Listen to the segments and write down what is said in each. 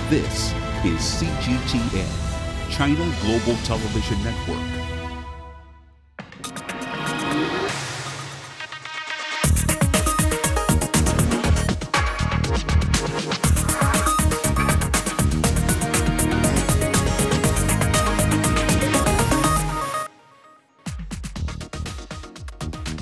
This is CGTN, China Global Television Network.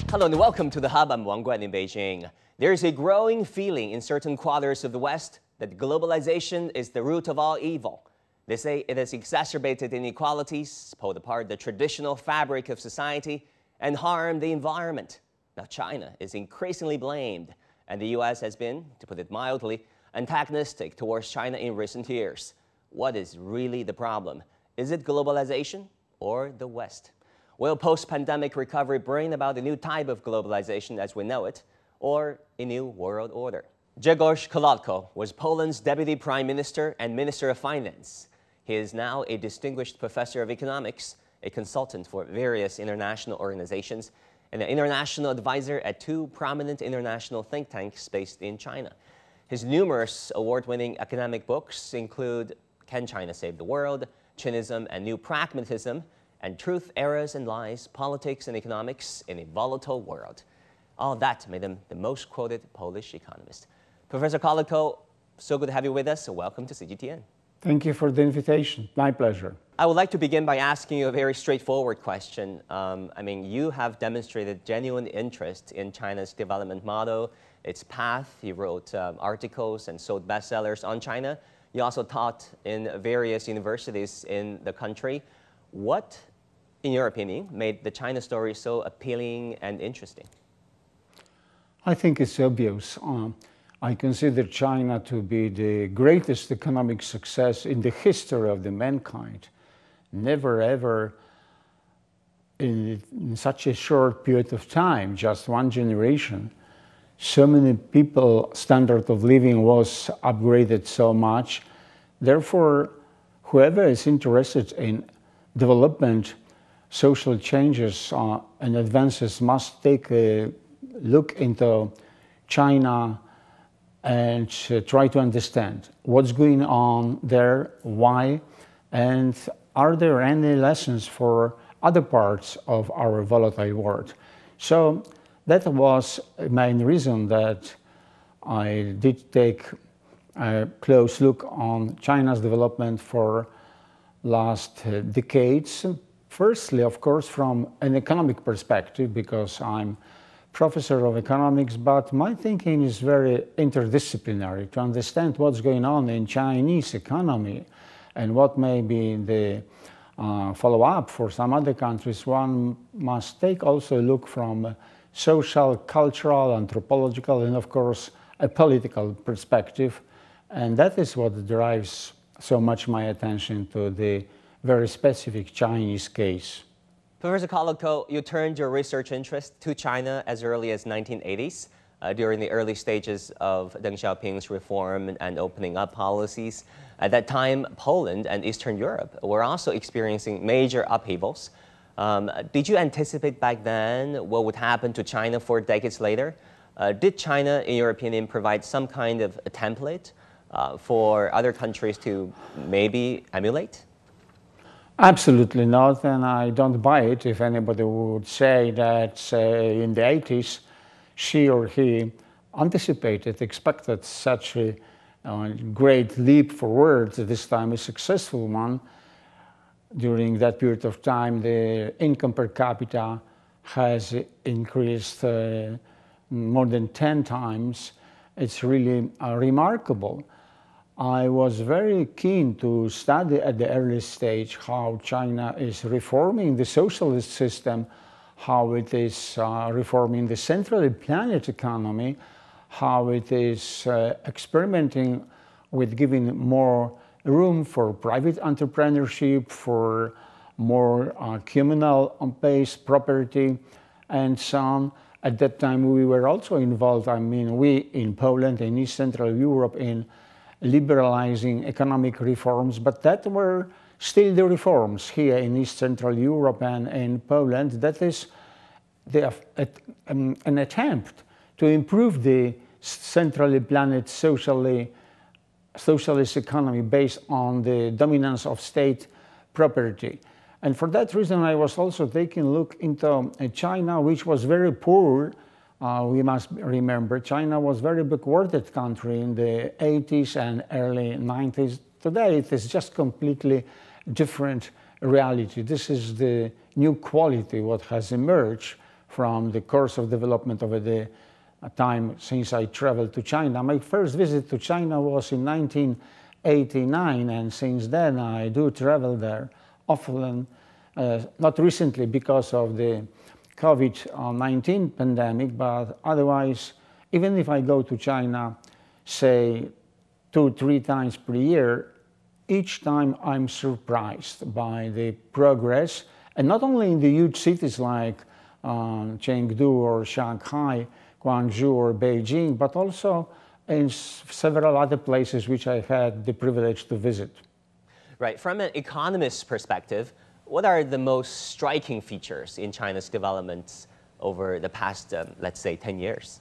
Hello and welcome to The Hub. I'm Wang Guan in Beijing. There is a growing feeling in certain quarters of the West that globalization is the root of all evil. They say it has exacerbated inequalities, pulled apart the traditional fabric of society, and harmed the environment. Now China is increasingly blamed, and the US has been, to put it mildly, antagonistic towards China in recent years. What is really the problem? Is it globalization or the West? Will post-pandemic recovery bring about a new type of globalization as we know it, or a new world order? Grzegorz Kolodko was Poland's Deputy Prime Minister and Minister of Finance. He is now a distinguished professor of economics, a consultant for various international organizations, and an international advisor at two prominent international think tanks based in China. His numerous award-winning academic books include Can China Save the World?, Chinism and New Pragmatism, and Truth, Errors and Lies, Politics and Economics in a Volatile World. All that made him the most quoted Polish economist. Professor Kolodko, so good to have you with us, so welcome to CGTN. Thank you for the invitation. My pleasure. I would like to begin by asking you a very straightforward question. You have demonstrated genuine interest in China's development model, its path. You wrote articles and sold bestsellers on China. You also taught in various universities in the country. What, in your opinion, made the China story so appealing and interesting? I think it's obvious. I consider China to be the greatest economic success in the history of the mankind. Never ever in such a short period of time, just one generation, so many people, standard of living was upgraded so much. Therefore, whoever is interested in development, social changes and advances must take a look into China and try to understand what's going on there, why, and are there any lessons for other parts of our volatile world. So that was the main reason that I did take a close look on China's development for last decades. Firstly, of course, from an economic perspective, because I'm professor of economics, but my thinking is very interdisciplinary to understand what's going on in Chinese economy and what may be the follow-up for some other countries. One must take also a look from social, cultural, anthropological, and of course, a political perspective. And that is what drives so much my attention to the very specific Chinese case. Professor Kolodko, you turned your research interest to China as early as 1980s, during the early stages of Deng Xiaoping's reform and opening up policies. At that time, Poland and Eastern Europe were also experiencing major upheavals. Did you anticipate back then what would happen to China 4 decades later? Did China, in your opinion, provide some kind of a template for other countries to maybe emulate? Absolutely not, and I don't buy it if anybody would say that in the 80s she or he anticipated, expected such a great leap forward, this time a successful one. During that period of time, the income per capita has increased more than 10 times. It's really remarkable. I was very keen to study at the early stage how China is reforming the socialist system, how it is reforming the centrally planned economy, how it is experimenting with giving more room for private entrepreneurship, for more communal-based property, and so on. At that time, we were also involved, we in Poland and East Central Europe, in liberalizing economic reforms, but that were still the reforms here in East Central Europe and in Poland. That is an attempt to improve the centrally planned, socially socialist economy based on the dominance of state property. And for that reason, I was also taking a look into China, which was very poor. We must remember, China was a very backwarded country in the 80s and early 90s. Today, it is just completely different reality. This is the new quality what has emerged from the course of development over the time since I traveled to China. My first visit to China was in 1989, and since then I do travel there often, not recently because of the COVID-19 pandemic, but otherwise, even if I go to China, say 2-3 times per year, each time I'm surprised by the progress, and not only in the huge cities like Chengdu or Shanghai, Guangzhou or Beijing, but also in several other places which I had the privilege to visit. Right. From an economist's perspective, what are the most striking features in China's developments over the past, let's say, 10 years?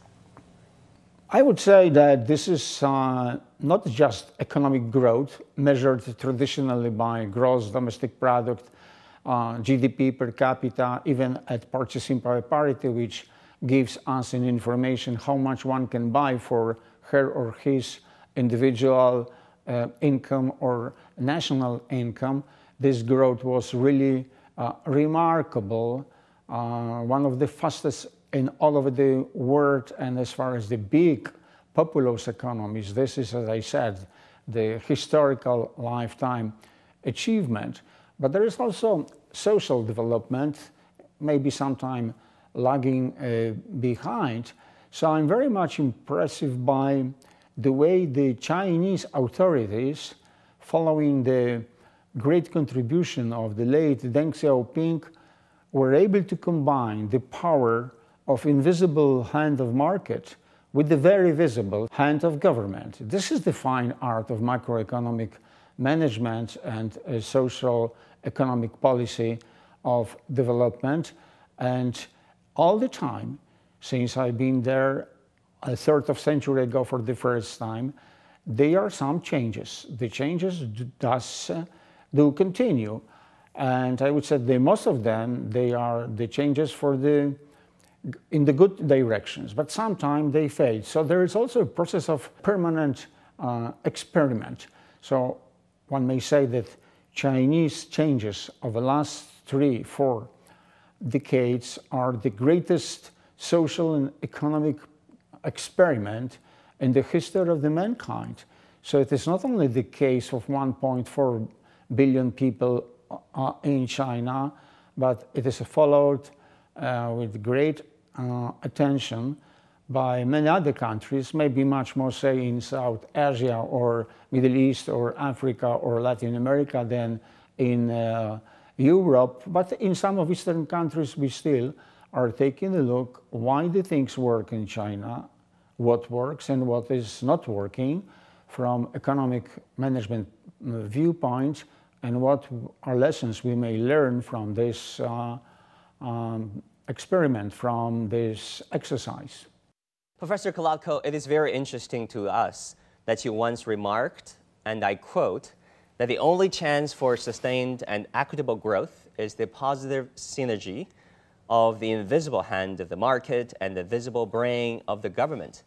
I would say that this is not just economic growth measured traditionally by gross domestic product, GDP per capita, even at purchasing power parity, which gives us an information how much one can buy for her or his individual income or national income. This growth was really remarkable, one of the fastest in all over the world, and as far as the big populous economies, this is, as I said, the historical lifetime achievement. But there is also social development, maybe sometime lagging behind. So I'm very much impressed by the way the Chinese authorities, following the great contribution of the late Deng Xiaoping, were able to combine the power of invisible hand of market with the very visible hand of government. This is the fine art of macroeconomic management and social economic policy of development. And all the time, since I've been there a third of a century ago for the first time, there are some changes. The changes do continue. And I would say that most of them, they are the changes in the good directions, but sometimes they fade. So there is also a process of permanent experiment. So one may say that Chinese changes of the last 3-4 decades are the greatest social and economic experiment in the history of the mankind. So it is not only the case of 1.4 billion people in China, but it is followed with great attention by many other countries, maybe much more, say, in South Asia or Middle East or Africa or Latin America than in Europe. But in some of Eastern countries, we still are taking a look why the things work in China, what works and what is not working from economic management viewpoint, and what are lessons we may learn from this experiment, from this exercise. Professor Kolodko, it is very interesting to us that you once remarked, and I quote, that the only chance for sustained and equitable growth is the positive synergy of the invisible hand of the market and the visible brain of the government.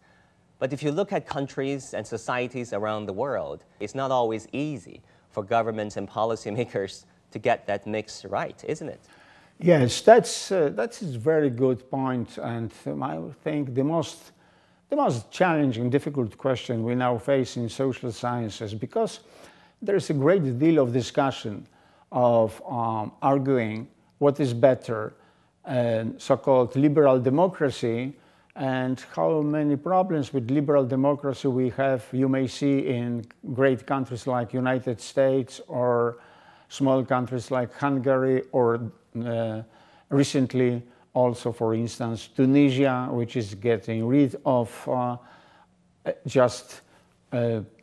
But if you look at countries and societies around the world, it's not always easy for governments and policymakers to get that mix right, isn't it? Yes, that's a very good point, and I think the most challenging, difficult question we now face in social sciences, because there's a great deal of discussion of arguing what is better, so-called liberal democracy, and how many problems with liberal democracy we have, you may see in great countries like United States or small countries like Hungary, or recently also, for instance, Tunisia, which is getting rid of just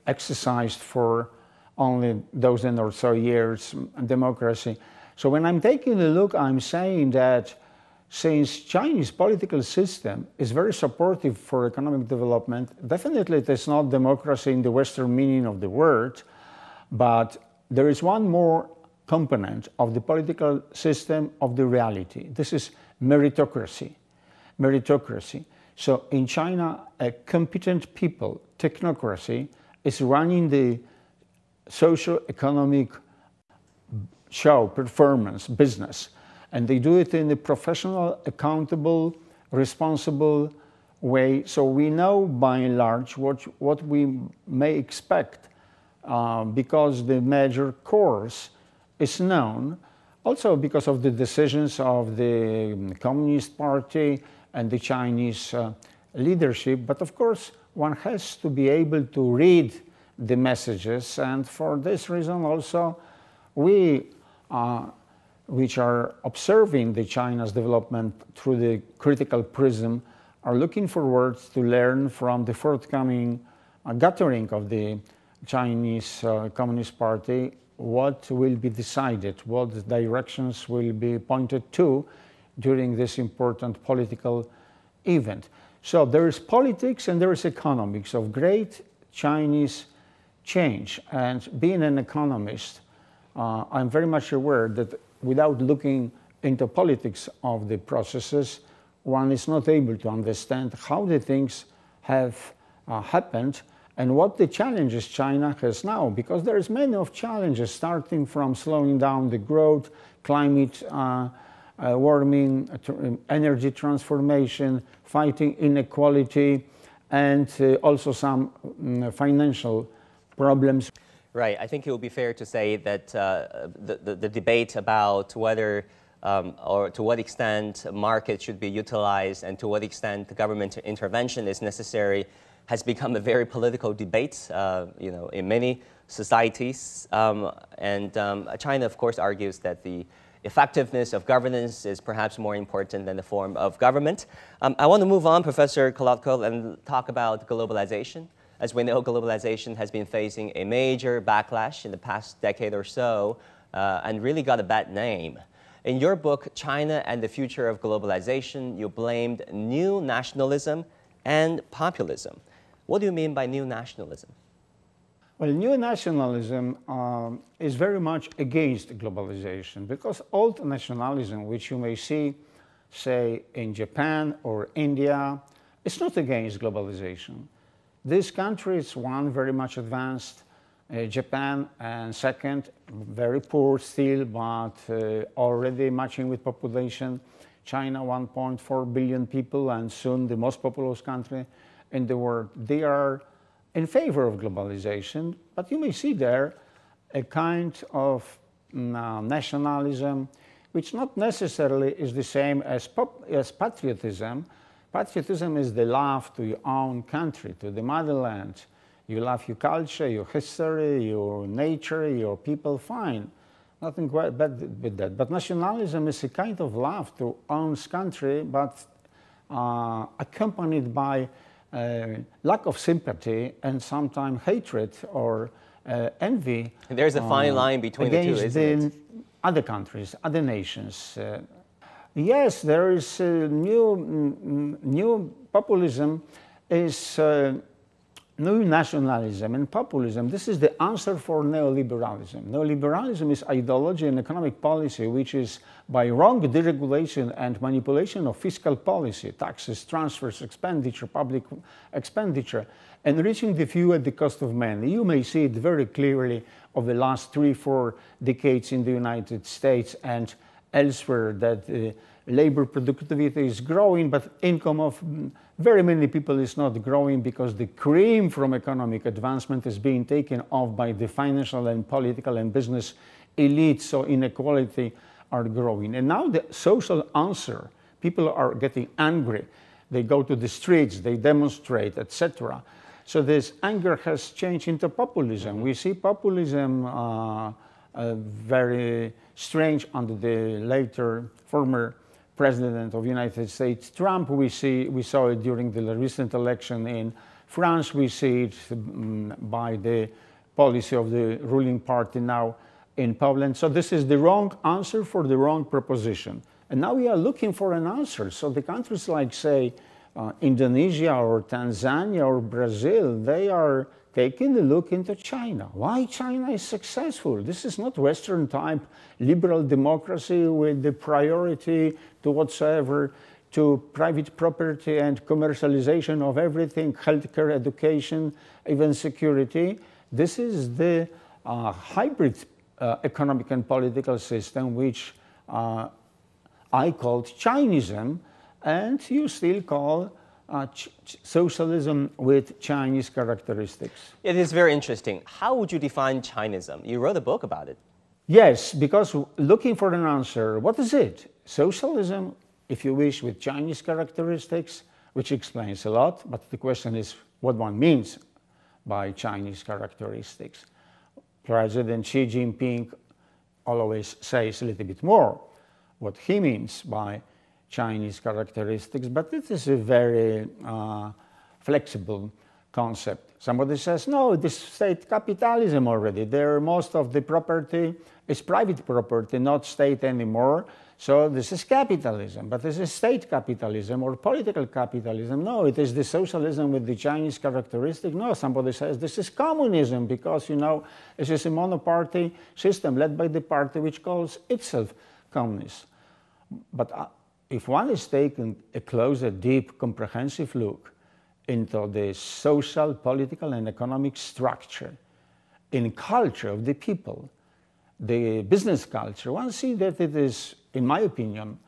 exercised for only dozen or so years democracy. So when I'm taking a look, I'm saying that since Chinese political system is very supportive for economic development, definitely it is not democracy in the Western meaning of the word, but there is one more component of the political system of the reality. This is meritocracy. Meritocracy. So in China, a competent people, technocracy, is running the socio-economic show, performance, business. And they do it in a professional, accountable, responsible way. So we know by and large what we may expect because the major course is known, also because of the decisions of the Communist Party and the Chinese leadership. But of course, one has to be able to read the messages. And for this reason also, we which are observing the China's development through the critical prism, are looking forward to learn from the forthcoming gathering of the Chinese Communist Party what will be decided, what directions will be pointed to during this important political event. So there is politics and there is economics of great Chinese change. And being an economist, I'm very much aware that without looking into politics of the processes, one is not able to understand how the things have happened and what the challenges China has now, because there is many of challenges starting from slowing down the growth, climate warming, energy transformation, fighting inequality, and also some financial problems. Right. I think it would be fair to say that the debate about whether or to what extent markets should be utilized and to what extent the government intervention is necessary has become a very political debate, in many societies. China, of course, argues that the effectiveness of governance is perhaps more important than the form of government. I want to move on, Professor Kolodko, and talk about globalization. As we know, globalization has been facing a major backlash in the past decade or so and really got a bad name. In your book, China and the Future of Globalization, you blamed new nationalism and populism. What do you mean by new nationalism? Well, new nationalism is very much against globalization because old nationalism, which you may see, say, in Japan or India, is not against globalization. These countries, one, very much advanced, Japan, and second, very poor still, but already matching with population. China, 1.4 billion people, and soon the most populous country in the world. They are in favor of globalization, but you may see there a kind of nationalism, which not necessarily is the same as patriotism. Patriotism is the love to your own country, to the motherland. You love your culture, your history, your nature, your people, fine. Nothing quite bad with that. But nationalism is a kind of love to one's country, but accompanied by lack of sympathy and sometimes hatred or envy. There's a fine line between the two, isn't it? Other countries, other nations. Yes, there is new populism, is new nationalism and populism. This is the answer for neoliberalism. Neoliberalism is ideology and economic policy which is by wrong deregulation and manipulation of fiscal policy, taxes, transfers, expenditure, public expenditure, enriching the few at the cost of many. You may see it very clearly over the last 3-4 decades in the United States and elsewhere that labor productivity is growing, but income of very many people is not growing because the cream from economic advancement is being taken off by the financial and political and business elites, so inequality are growing. And now the social answer, people are getting angry. They go to the streets, they demonstrate, etc. So this anger has changed into populism. We see populism very strange under the later former President of the United States, Trump. We saw it during the recent election in France. We see it by the policy of the ruling party now in Poland. So this is the wrong answer for the wrong proposition. And now we are looking for an answer. So the countries like, say, Indonesia or Tanzania or Brazil, they are taking a look into China. Why China is successful? This is not Western type liberal democracy with the priority to whatsoever to private property and commercialization of everything, healthcare, education, even security. This is the hybrid economic and political system which I called Chinism, and you still call socialism with Chinese characteristics. It is very interesting. How would you define Chinism? You wrote a book about it. Yes, because looking for an answer, what is it? Socialism, if you wish, with Chinese characteristics, which explains a lot, but the question is what one means by Chinese characteristics. President Xi Jinping always says a little bit more what he means by Chinese characteristics, but it is a very flexible concept. Somebody says, no, this state capitalism already. There, most of the property is private property, not state anymore. So this is capitalism, but this is state capitalism or political capitalism. No, it is the socialism with the Chinese characteristic. No, somebody says this is communism because, you know, this is a monoparty system led by the party which calls itself communist. But if one is taking a closer, deep, comprehensive look into the social, political, and economic structure in culture of the people, the business culture, one sees that it is, in my opinion,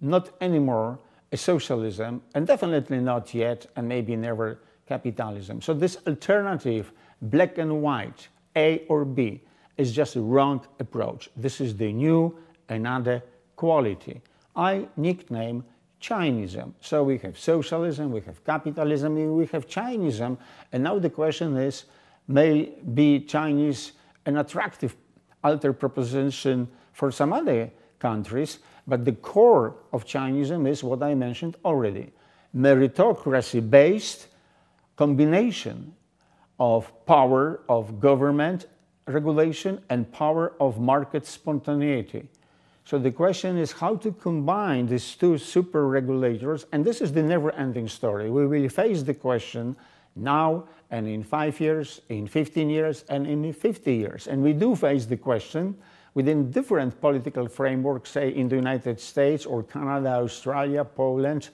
not anymore a socialism, and definitely not yet, and maybe never, capitalism. So this alternative, black and white, A or B, is just a wrong approach. This is the new, another quality. I nickname Chinism. So we have socialism, we have capitalism, we have Chinism, and now the question is, may be Chinese an attractive alter proposition for some other countries, but the core of Chinism is what I mentioned already, meritocracy-based combination of power of government regulation and power of market spontaneity. So the question is how to combine these two super regulators, and this is the never-ending story. We will face the question now and in 5 years, in 15 years, and in 50 years. And we do face the question within different political frameworks, say in the United States or Canada, Australia, Poland,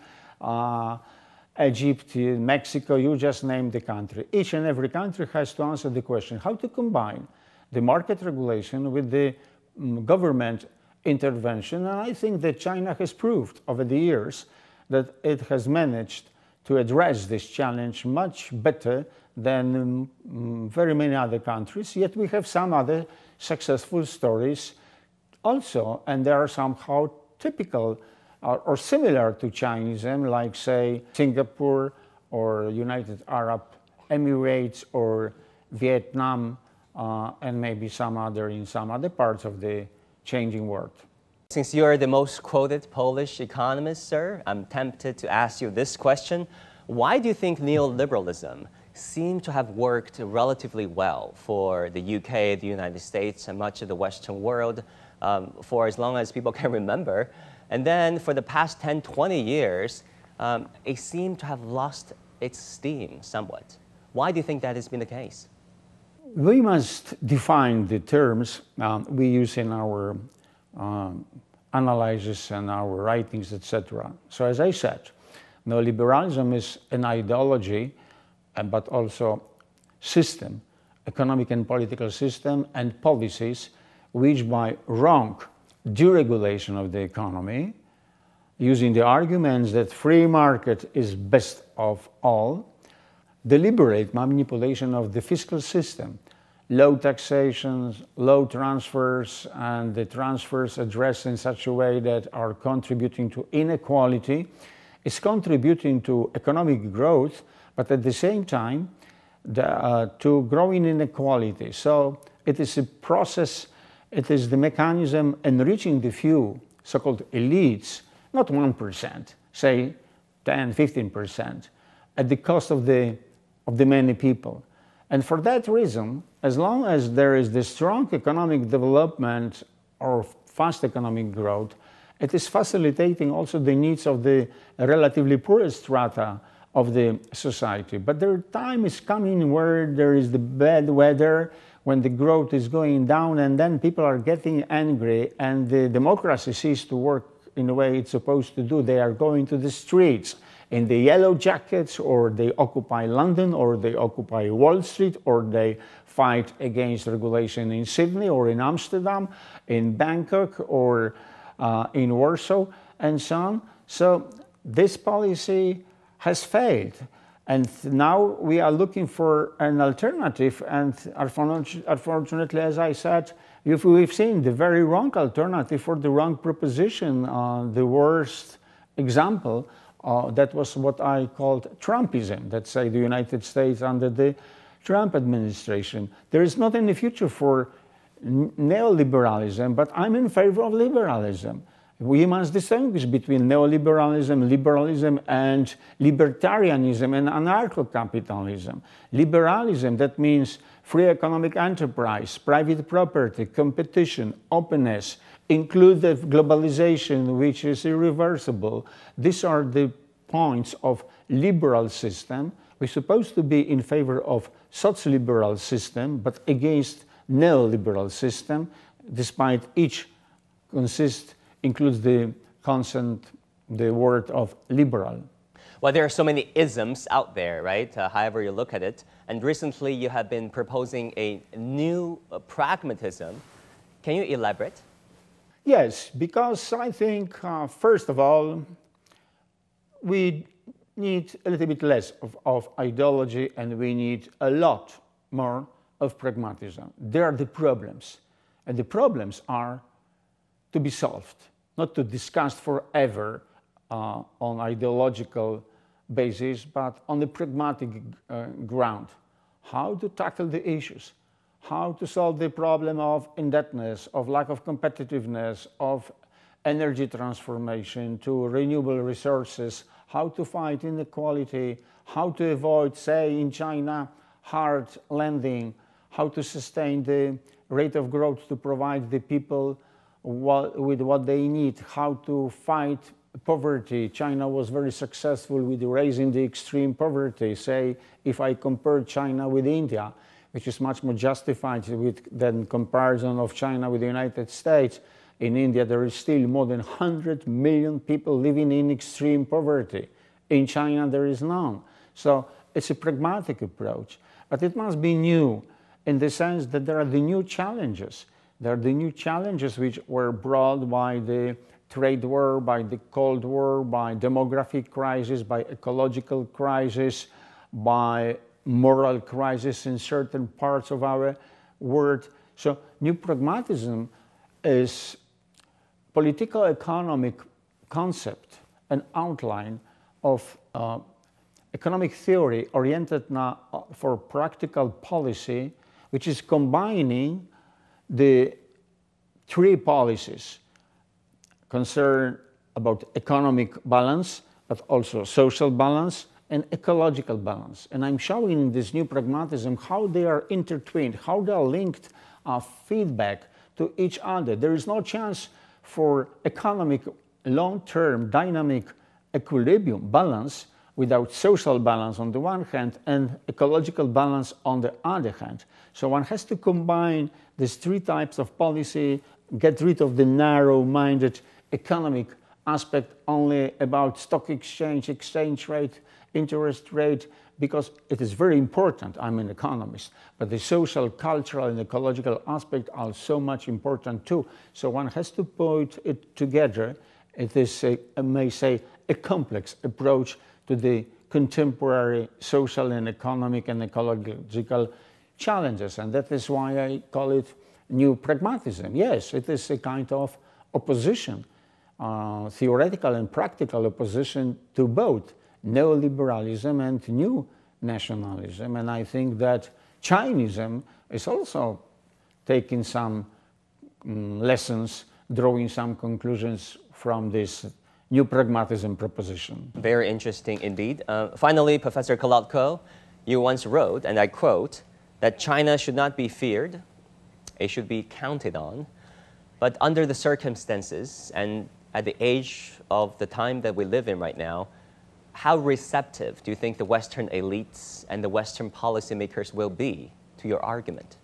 Egypt, Mexico, you just name the country. Each and every country has to answer the question how to combine the market regulation with the government intervention. And I think that China has proved over the years that it has managed to address this challenge much better than very many other countries, yet we have some other successful stories also, and they are somehow typical or similar to Chinism, like say Singapore or United Arab Emirates or Vietnam and maybe some other in some other parts of the changing world. Since you're the most quoted Polish economist, sir, I'm tempted to ask you this question. Why do you think neoliberalism seems to have worked relatively well for the UK, the United States, and much of the Western world for as long as people can remember? And then for the past 10, 20 years, it seemed to have lost its steam somewhat. Why do you think that has been the case? We must define the terms we use in our analysis and our writings, etc. So as I said, neoliberalism is an ideology, but also system, economic and political system and policies, which by wrong deregulation of the economy, using the arguments that free market is best of all, deliberate manipulation of the fiscal system, low taxations, low transfers, and the transfers addressed in such a way that are contributing to inequality, is contributing to economic growth, but at the same time to growing inequality. So it is a process, it is the mechanism enriching the few, so-called elites, not 1%, say 10, 15%, at the cost of the many people. And for that reason, as long as there is the strong economic development or fast economic growth, it is facilitating also the needs of the relatively poor strata of the society. But the time is coming where there is the bad weather, when the growth is going down, and then people are getting angry, and the democracy ceases to work in the way it's supposed to do. They are going to the streets in the yellow jackets, or they occupy London, or they occupy Wall Street, or they fight against regulation in Sydney, or in Amsterdam, in Bangkok, or in Warsaw, and so on. So this policy has failed. And now we are looking for an alternative, and unfortunately, as I said, we've seen the very wrong alternative for the wrong proposition. The worst example, that was what I called Trumpism, let's say the United States under the Trump administration. There is not any future for neoliberalism, but I'm in favor of liberalism. We must distinguish between neoliberalism, liberalism, and libertarianism and anarcho-capitalism. Liberalism, that means free economic enterprise, private property, competition, openness, inclusive globalization, which is irreversible. These are the points of liberal system. We're supposed to be in favor of socio-liberal system, but against neoliberal system, despite each includes the consent, the word of liberal. Well, there are so many isms out there, right? However you look at it. And recently you have been proposing a new pragmatism. Can you elaborate? Yes, because I think, first of all, we need a little bit less of ideology, and we need a lot more of pragmatism. There are the problems, and the problems are to be solved, not to discuss forever on ideological basis, but on the pragmatic ground. How to tackle the issues, how to solve the problem of indebtedness, of lack of competitiveness, of energy transformation to renewable resources, how to fight inequality, how to avoid, say, in China, hard landing, how to sustain the rate of growth to provide the people with what they need, how to fight poverty. China was very successful with raising the extreme poverty. Say, if I compare China with India, which is much more justified than comparison of China with the United States. In India, there is still more than 100 million people living in extreme poverty. In China, there is none. So it's a pragmatic approach, but it must be new in the sense that there are the new challenges. There are the new challenges which were brought by the trade war, by the Cold War, by demographic crisis, by ecological crisis, by moral crisis in certain parts of our world. So new pragmatism is political economic concept, an outline of economic theory oriented now for practical policy, which is combining the three policies concerned about economic balance, but also social balance and ecological balance. And I'm showing in this new pragmatism how they are intertwined, how they are linked feedback to each other. There is no chance for economic long-term dynamic equilibrium balance without social balance on the one hand and ecological balance on the other hand. So one has to combine these three types of policy, get rid of the narrow-minded economic aspect only about stock exchange, exchange rate, interest rate, because it is very important. I'm an economist, but the social, cultural, and ecological aspect are so much important too. So one has to put it together. It is, I may say, a complex approach to the contemporary social and economic and ecological challenges. And that is why I call it new pragmatism. Yes, it is a kind of opposition, theoretical and practical opposition to both neoliberalism and new nationalism. And I think that Chinism is also taking some lessons, drawing some conclusions from this new pragmatism proposition. Very interesting indeed. Finally, Professor Kolodko, you once wrote, and I quote, that China should not be feared, it should be counted on, but under the circumstances and at the age of the time that we live in right now, how receptive do you think the Western elites and the Western policymakers will be to your argument?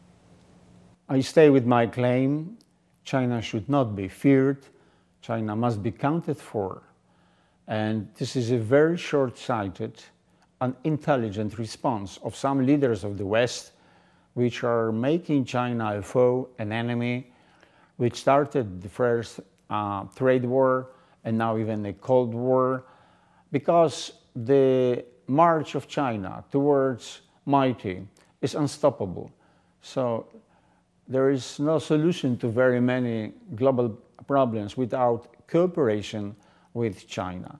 I stay with my claim. China should not be feared. China must be counted for. And this is a very short-sighted, unintelligent response of some leaders of the West, which are making China a foe, an enemy, which started the first trade war and now even a Cold War, because the march of China towards mighty is unstoppable. So there is no solution to very many global problems without cooperation with China.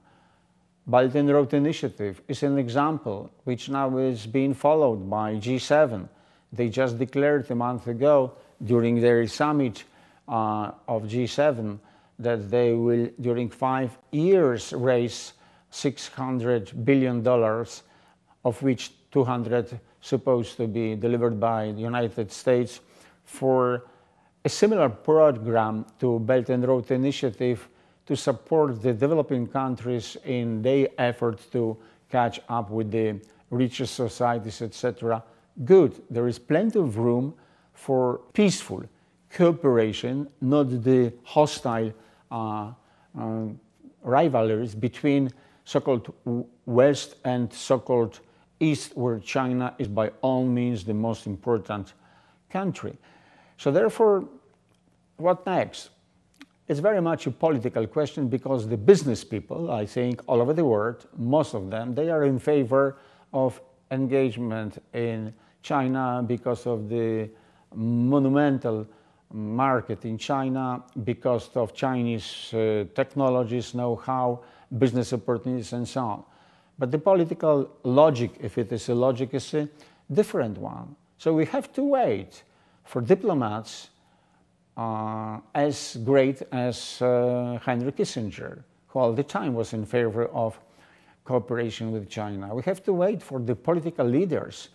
Belt and Road Initiative is an example which now is being followed by G7. They just declared a month ago during their summit of G7 that they will, during 5 years, raise $600 billion, of which 200 supposed to be delivered by the United States, for a similar program to Belt and Road Initiative to support the developing countries in their efforts to catch up with the richest societies, etc. Good. There is plenty of room for peaceful cooperation, not the hostile rivalries between so-called West and so-called East, where China is by all means the most important country. So therefore, what next? It's very much a political question, because the business people, I think, all over the world, most of them, they are in favor of engagement in China because of the monumental market in China, because of Chinese technologies, know-how, business opportunities, and so on. But the political logic, if it is a logic, is a different one. So we have to wait for diplomats as great as Henry Kissinger, who all the time was in favor of cooperation with China. We have to wait for the political leaders,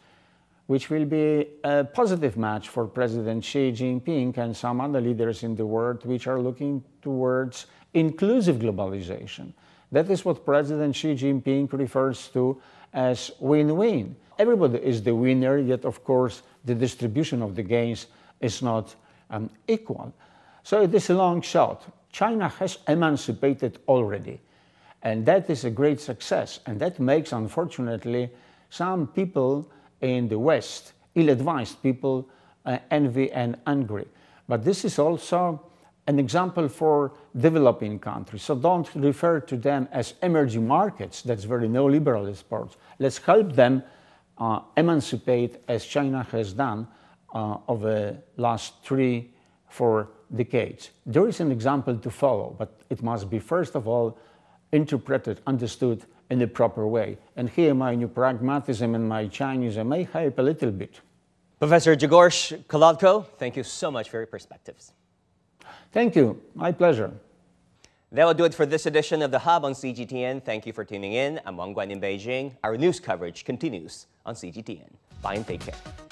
which will be a positive match for President Xi Jinping and some other leaders in the world which are looking towards inclusive globalization. That is what President Xi Jinping refers to as win-win. Everybody is the winner, yet of course the distribution of the gains is not equal. So it is a long shot. China has emancipated already, and that is a great success, and that makes, unfortunately, some people in the West, ill-advised people, envy and angry. But this is also an example for developing countries. So don't refer to them as emerging markets. That's very neoliberal approach. Let's help them emancipate, as China has done over the last 3-4 decades. There is an example to follow, but it must be, first of all, interpreted, understood in a proper way. And here my new pragmatism and my Chinism may help a little bit. Professor Grzegorz Kolodko, thank you so much for your perspectives. Thank you. My pleasure. That will do it for this edition of The Hub on CGTN. Thank you for tuning in. I'm Wang Guan in Beijing. Our news coverage continues on CGTN. Bye and take care.